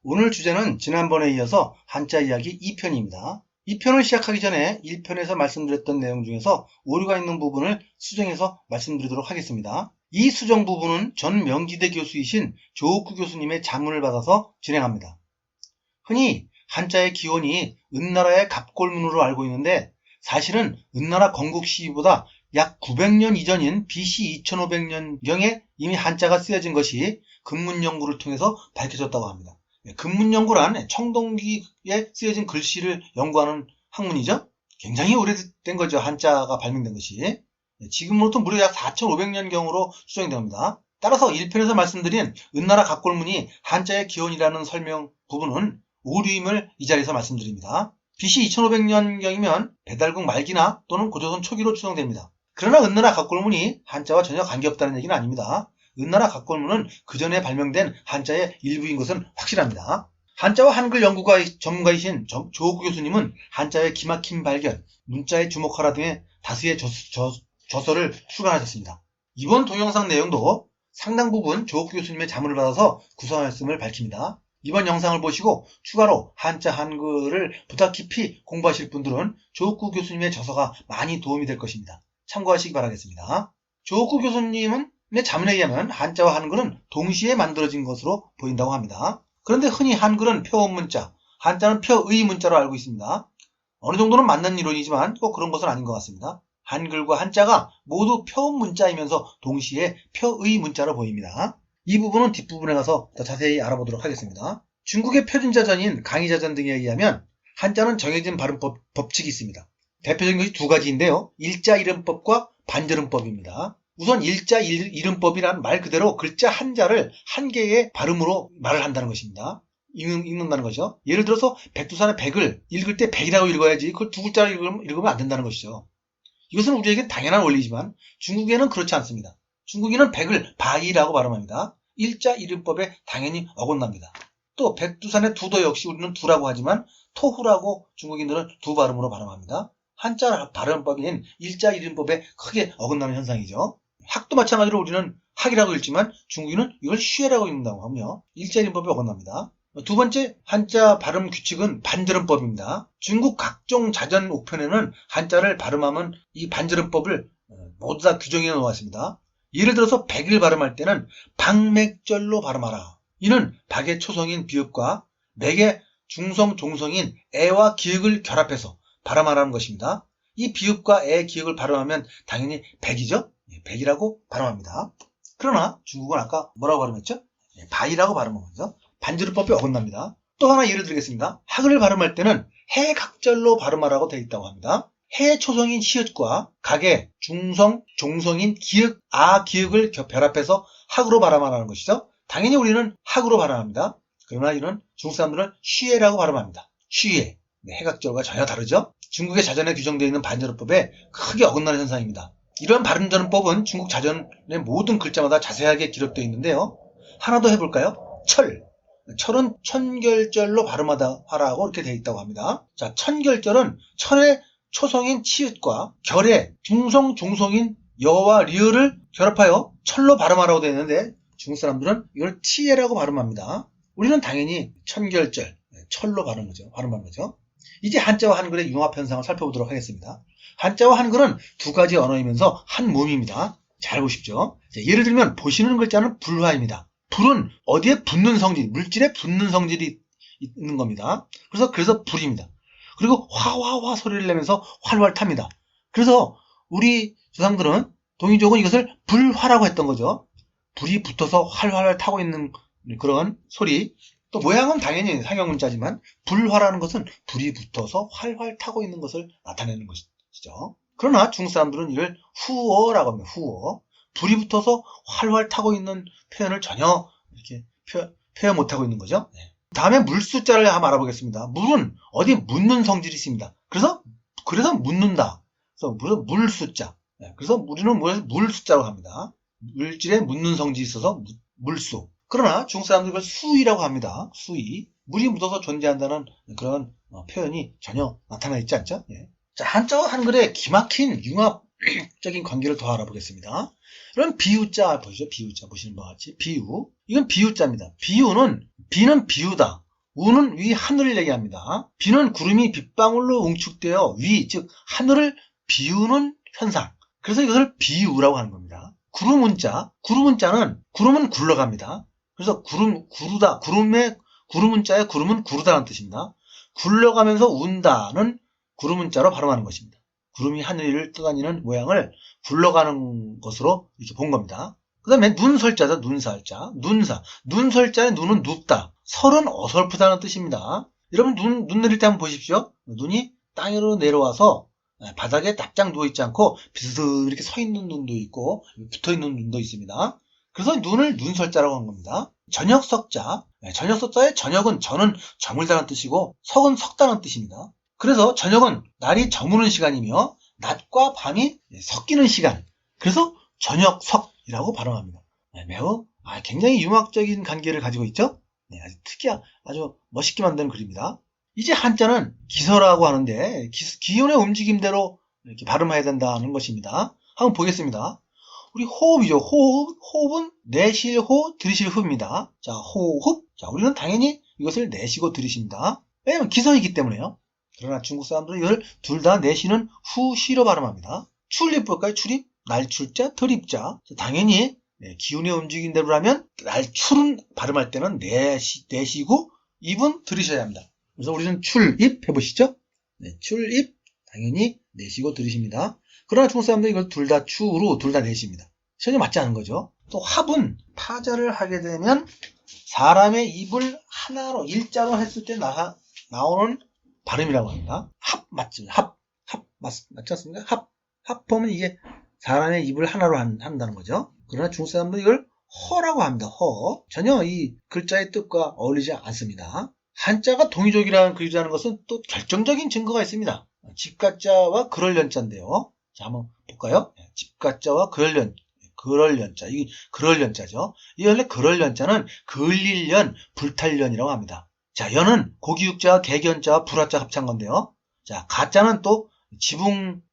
오늘 주제는 지난번에 이어서 한자 이야기 2편입니다. 2편을 시작하기 전에 1편에서 말씀드렸던 내용 중에서 오류가 있는 부분을 수정해서 말씀드리도록 하겠습니다. 이 수정 부분은 전 명지대 교수이신 조옥구 교수님의 자문을 받아서 진행합니다. 흔히 한자의 기원이 은나라의 갑골문으로 알고 있는데 사실은 은나라 건국 시기보다 약 900년 이전인 BC 2500년경에 이미 한자가 쓰여진 것이 근문연구를 통해서 밝혀졌다고 합니다. 근문연구란 청동기에 쓰여진 글씨를 연구하는 학문이죠. 굉장히 오래된 거죠. 한자가 발명된 것이. 지금으로부터 무려 약 4500년경으로 추정이 됩니다. 따라서 1편에서 말씀드린 은나라 갑골문이 한자의 기원이라는 설명 부분은 오류임을 이 자리에서 말씀드립니다. BC 2500년경이면 배달국 말기나 또는 고조선 초기로 추정됩니다. 그러나 은나라 갑골문이 한자와 전혀 관계없다는 얘기는 아닙니다. 은나라 갑골문은 그 전에 발명된 한자의 일부인 것은 확실합니다. 한자와 한글 연구가 전문가이신 조옥구 교수님은 한자의 기막힌 발견, 문자에 주목하라 등의 다수의 저서를 출간하셨습니다. 이번 동영상 내용도 상당 부분 조옥구 교수님의 자문을 받아서 구성하였음을 밝힙니다. 이번 영상을 보시고 추가로 한자 한글을 보다 깊이 공부하실 분들은 조옥구 교수님의 저서가 많이 도움이 될 것입니다. 참고하시기 바라겠습니다. 조옥구 교수님은 자문에 의하면 한자와 한글은 동시에 만들어진 것으로 보인다고 합니다. 그런데 흔히 한글은 표음문자, 한자는 표의 문자로 알고 있습니다. 어느 정도는 맞는 이론이지만 꼭 그런 것은 아닌 것 같습니다. 한글과 한자가 모두 표음문자이면서 동시에 표의 문자로 보입니다. 이 부분은 뒷부분에 가서 더 자세히 알아보도록 하겠습니다. 중국의 표준자전인 강의자전 등에 의하면 한자는 정해진 발음 법칙이 있습니다. 대표적인 것이 두 가지인데요. 일자 이름법과 반절음법입니다. 우선 일자 이름법이란 말 그대로 글자 한자를 한 개의 발음으로 말을 한다는 것입니다. 읽는다는 거죠. 예를 들어서 백두산의 백을 읽을 때 백이라고 읽어야지 그걸 두 글자로 읽으면 안 된다는 것이죠. 이것은 우리에게 당연한 원리지만 중국에는 그렇지 않습니다. 중국인은 백을 바이라고 발음합니다. 일자 이름법에 당연히 어긋납니다. 또 백두산의 두도 역시 우리는 두라고 하지만 토후라고 중국인들은 두 발음으로 발음합니다. 한자 발음법인 일자 이름법에 크게 어긋나는 현상이죠. 학도 마찬가지로 우리는 학이라고 읽지만 중국인은 이걸 슈에라고 읽는다고 하며 일자 이름법에 어긋납니다. 두 번째 한자 발음 규칙은 반절음법입니다. 중국 각종 자전 옥편에는 한자를 발음하면 이 반절음법을 모두 다 규정해 놓았습니다. 예를 들어서 백을 발음할 때는 박맥절로 발음하라. 이는 박의 초성인 비읍과 맥의 중성 종성인 애와 기역을 결합해서 발음하라는 것입니다. 이 비읍과 애 기역을 발음하면 당연히 백이죠. 백이라고 발음합니다. 그러나 중국은 아까 뭐라고 발음했죠? 바이라고 발음하면서 반절음법이 어긋납니다. 또 하나 예를 들겠습니다. 학을 발음할 때는 해각절로 발음하라고 되어 있다고 합니다. 해 초성인 시읒과 각의 중성, 종성인 기역, 기역을 결합해서 학으로 발음하라는 것이죠. 당연히 우리는 학으로 발음합니다. 그러나 이는 중국 사람들은 쉬에라고 발음합니다. 쉬에. 해각절과 전혀 다르죠. 중국의 자전에 규정되어 있는 반절음법에 크게 어긋나는 현상입니다. 이런 반절음법은 중국 자전의 모든 글자마다 자세하게 기록되어 있는데요. 하나 더 해볼까요? 철은 천결절로 발음하라고 이렇게 되어 있다고 합니다. 자, 천결절은 천의 초성인 치읓과 결의 중성, 종성인 여와 리을을 결합하여 철로 발음하라고 되어 있는데 중국 사람들은 이걸 티에라고 발음합니다. 우리는 당연히 천결절, 철로 발음하는 거죠. 이제 한자와 한글의 융합 현상을 살펴보도록 하겠습니다. 한자와 한글은 두 가지 언어이면서 한 몸입니다. 잘 보십시오. 예를 들면 보시는 글자는 불화입니다. 불은 어디에 붙는 성질, 물질에 붙는 성질이 있는 겁니다. 그래서 불입니다. 그리고 화화화 소리를 내면서 활활 탑니다. 그래서 우리 조상들은 동이족은 이것을 불화라고 했던 거죠. 불이 붙어서 활활 타고 있는 그런 소리. 또 모양은 당연히 상형문자지만 불화라는 것은 불이 붙어서 활활 타고 있는 것을 나타내는 것이죠. 그러나 중국 사람들은 이를 후어라고 합니다. 후어. 불이 붙어서 활활 타고 있는 표현을 전혀 이렇게 표현 못하고 있는 거죠. 다음에 물수자를 한번 알아보겠습니다. 물은 어디 묻는 성질이 있습니다. 그래서 묻는다. 그래서 물수자. 그래서 우리는 물수자라고 합니다. 물질에 묻는 성질이 있어서 물수. 그러나 중국 사람들은 그걸 수이라고 합니다. 수이. 물이 묻어서 존재한다는 그런 표현이 전혀 나타나 있지 않죠? 자, 한자와 한글의 기막힌 융합적인 관계를 더 알아보겠습니다. 그럼 비유자 보시죠. 비유자 보시는 바와 같이 비유. 이건 비유자입니다. 비유는 비는 비유다. 우는 위 하늘을 얘기합니다. 비는 구름이 빗방울로 응축되어 위, 즉 하늘을 비우는 현상. 그래서 이것을 비우라고 하는 겁니다. 구름문자, 구름문자는 구름은 굴러갑니다. 그래서 구르다, 구름문자의 구름은 구르다는 뜻입니다. 굴러가면서 운다는 구름문자로 발음하는 것입니다. 구름이 하늘 위를 떠다니는 모양을 굴러가는 것으로 이렇게 본 겁니다. 그 다음에 눈설자죠. 눈설자. 눈설자의 눈은 눕다. 설은 어설프다는 뜻입니다. 여러분 눈 내릴 때 한번 보십시오. 눈이 땅으로 내려와서 바닥에 납작 누워있지 않고 비스듬 이렇게 서 있는 눈도 있고 붙어있는 눈도 있습니다. 그래서 눈을 눈설자라고 한 겁니다. 저녁석자. 저녁석자의 저녁은 저는 저물다는 뜻이고 석은 섞다는 뜻입니다. 그래서 저녁은 날이 저무는 시간이며 낮과 밤이 섞이는 시간. 그래서 저녁석이라고 발음합니다. 매우 굉장히 융합적인 관계를 가지고 있죠. 아주 아주 멋있게 만드는 글입니다. 이제 한자는 기서라고 하는데 기운의 움직임대로 이렇게 발음해야 된다는 것입니다. 한번 보겠습니다. 우리 호흡이죠. 호흡은 내쉴 호, 들이쉴 호입니다. 자, 호흡. 자, 우리는 당연히 이것을 내쉬고 들이쉽니다. 왜냐면 기서이기 때문에요. 그러나 중국 사람들은 이걸 둘 다 내쉬는 후시로 발음합니다. 출입 볼까요? 출입. 날출자, 들입자. 당연히 기운의 움직임대로라면 날출은 발음할 때는 내쉬고 입은 들이셔야 합니다. 그래서 우리는 출입 해보시죠. 출입 당연히 내쉬고 들이십니다. 그러나 중국 사람들은 이걸 둘 다 추로 둘 다 내쉽니다. 전혀 맞지 않은 거죠. 또 합은 타자를 하게 되면 사람의 입을 하나로 일자로 했을 때 나오는 발음이라고 합니다. 합 맞죠? 합 맞지 않습니까? 합하면 이게 사람의 입을 하나로 한다는 거죠. 그러나 중국 사람들은 이걸 허라고 합니다. 허. 전혀 이 글자의 뜻과 어울리지 않습니다. 한자가 동의적이라는 글자라는 것은 또 결정적인 증거가 있습니다. 집가자와 그럴련자인데요. 자, 한번 볼까요? 집가자와 그럴련자. 이 그럴련자죠. 이 원래 그럴련자는 그을릴련, 불탈련이라고 합니다. 자, 연은 고기육자와 개견자와 불화자 합친 건데요. 자, 가자는 또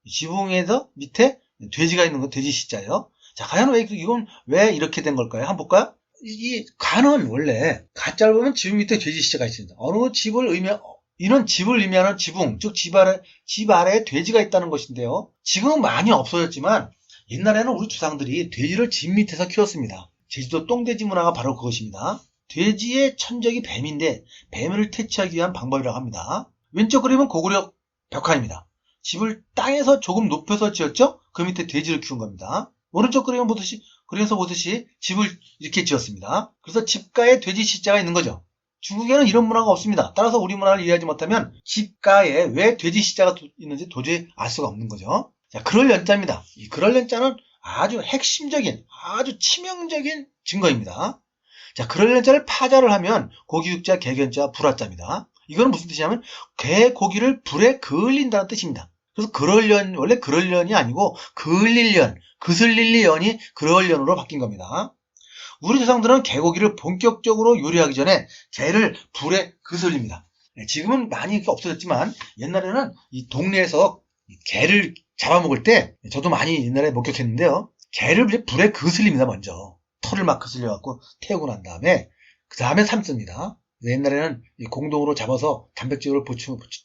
지붕에서 밑에 돼지가 있는 거 돼지 시자예요. 자, 과연 이건 왜 이렇게 된 걸까요? 한번 볼까요? 이 가는 원래 가자를 보면 지붕 밑에 돼지 시자가 있습니다. 이는 집을 의미하는 지붕, 즉 집 아래에 돼지가 있다는 것인데요. 지금은 많이 없어졌지만 옛날에는 우리 조상들이 돼지를 집 밑에서 키웠습니다. 제주도 똥돼지 문화가 바로 그것입니다. 돼지의 천적이 뱀인데 뱀을 퇴치하기 위한 방법이라고 합니다. 왼쪽 그림은 고구려 벽화입니다. 집을 땅에서 조금 높여서 지었죠? 그 밑에 돼지를 키운 겁니다. 오른쪽 그림은 보듯이 집을 이렇게 지었습니다. 그래서 집가에 돼지 시자가 있는 거죠. 중국에는 이런 문화가 없습니다. 따라서 우리 문화를 이해하지 못하면 집가에 왜 돼지 시자가 있는지 도저히 알 수가 없는 거죠. 자, 그럴련자입니다. 이 그럴련자는 아주 핵심적인, 아주 치명적인 증거입니다. 자, 그럴련자를 파자를 하면 고기육자, 개견자, 불화자입니다. 이거는 무슨 뜻이냐면 고기를 불에 그을린다는 뜻입니다. 그래서 원래 그럴련이 아니고 그을릴련, 그슬릴리연이 그럴련으로 바뀐 겁니다. 우리 조상들은 개고기를 본격적으로 요리하기 전에 개를 불에 그슬립니다. 지금은 많이 없어졌지만 옛날에는 이 동네에서 개를 잡아먹을 때 저도 많이 옛날에 목격했는데요. 개를 불에 그슬립니다. 먼저 털을 막 그슬려갖고 태우고 난 다음에 그 다음에 삶습니다. 옛날에는 공동으로 잡아서 단백질을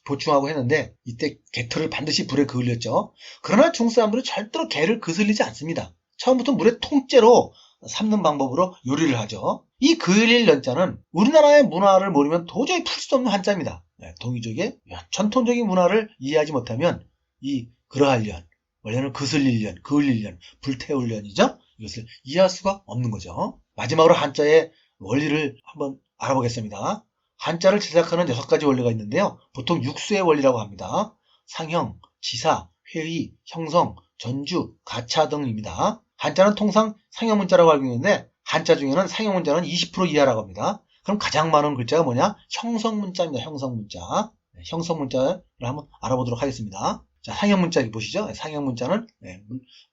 보충하고 했는데 이때 개털을 반드시 불에 그을렸죠. 그러나 중국 사람들은 절대로 개를 그슬리지 않습니다. 처음부터 물에 통째로 삶는 방법으로 요리를 하죠. 이 그을릴 연자는 우리나라의 문화를 모르면 도저히 풀 수 없는 한자입니다. 동이족의 전통적인 문화를 이해하지 못하면 이 그러할 연, 원래는 그슬릴 연, 그을릴 연, 불태울 연이죠. 이것을 이해할 수가 없는 거죠. 마지막으로 한자의 원리를 한번 알아보겠습니다. 한자를 제작하는 6가지 원리가 있는데요. 보통 육수의 원리라고 합니다. 상형, 지사, 회의, 형성, 전주, 가차 등입니다. 한자는 통상 상형 문자라고 알고 있는데 한자 중에는 상형 문자는 20% 이하라고 합니다. 그럼 가장 많은 글자가 뭐냐? 형성 문자입니다. 형성 문자. 형성 문자를 한번 알아보도록 하겠습니다. 자, 상형 문자 보시죠. 상형 문자는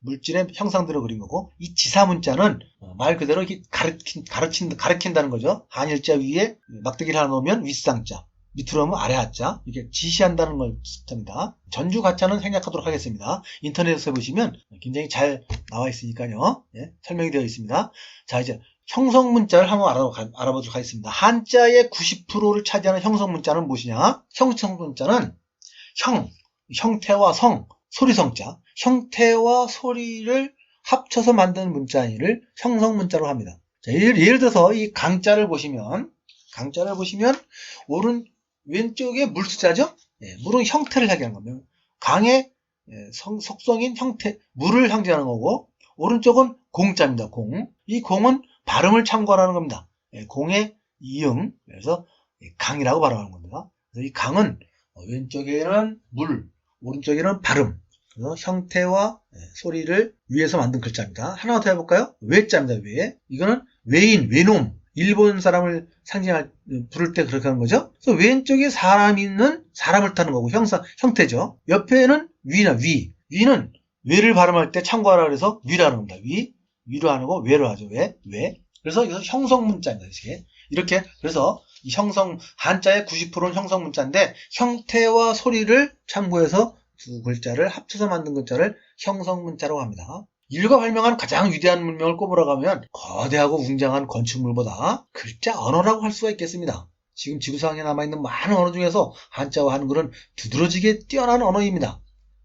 물질의 형상들을 그린 거고, 이 지사 문자는 말 그대로 이렇게 가르친다는 거죠. 한일자 위에 막대기를 하나 놓으면 윗상자, 밑으로 하면 아래하자, 이렇게 지시한다는 걸 뜻합니다. 전주 가차는 생략하도록 하겠습니다. 인터넷에서 보시면 굉장히 잘 나와 있으니까요. 설명이 되어 있습니다. 자, 이제 형성문자를 한번 알아보도록 하겠습니다. 한자의 90%를 차지하는 형성문자는 무엇이냐? 형성문자는 형태와 성, 소리성자, 형태와 소리를 합쳐서 만든 문자를 형성문자로 합니다. 자, 예를 들어서 이 강자를 보시면 왼쪽에 물숫자죠? 예, 물은 형태를 상징하는 겁니다. 강의 속성인 형태, 물을 상징하는 거고, 오른쪽은 공자입니다. 이 공은 발음을 참고하라는 겁니다. 예, 공의 이응, 그래서 강이라고 발음하는 겁니다. 그래서 이 강은 왼쪽에는 물, 오른쪽에는 발음, 그래서 형태와 소리를 위해서 만든 글자입니다. 하나 더 해볼까요? 외자입니다. 외. 이거는 외인, 외놈, 일본 사람을 부를 때 그렇게 하는 거죠. 그래서 왼쪽에 사람이 있는 사람을 타는 거고 형태죠. 옆에는 위나 위. 위는 외를 발음할 때 참고하라 그래서 위라는 겁니다. 위로 하는 거 외로 하죠. 외. 그래서 이것은 형성문자입니다. 이렇게 그래서 이 한자의 90%는 형성문자인데 형태와 소리를 참고해서 두 글자를 합쳐서 만든 글자를 형성문자라고 합니다. 인류가 발명한 가장 위대한 문명을 꼽으라고 거대하고 웅장한 건축물보다 글자 언어라고 할 수가 있겠습니다. 지금 지구상에 남아있는 많은 언어 중에서 한자와 한글은 두드러지게 뛰어난 언어입니다.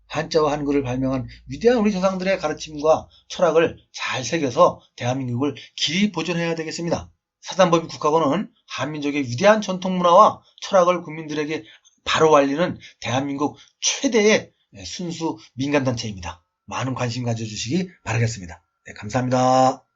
한자와 한글을 발명한 위대한 우리 조상들의 가르침과 철학을 잘 새겨서 대한민국을 길이 보존해야 되겠습니다. 사단법인 국가고는 한민족의 위대한 전통문화와 철학을 국민들에게 바로 알리는 대한민국 최대의 순수 민간단체입니다. 많은 관심 가져주시기 바라겠습니다. 네, 감사합니다.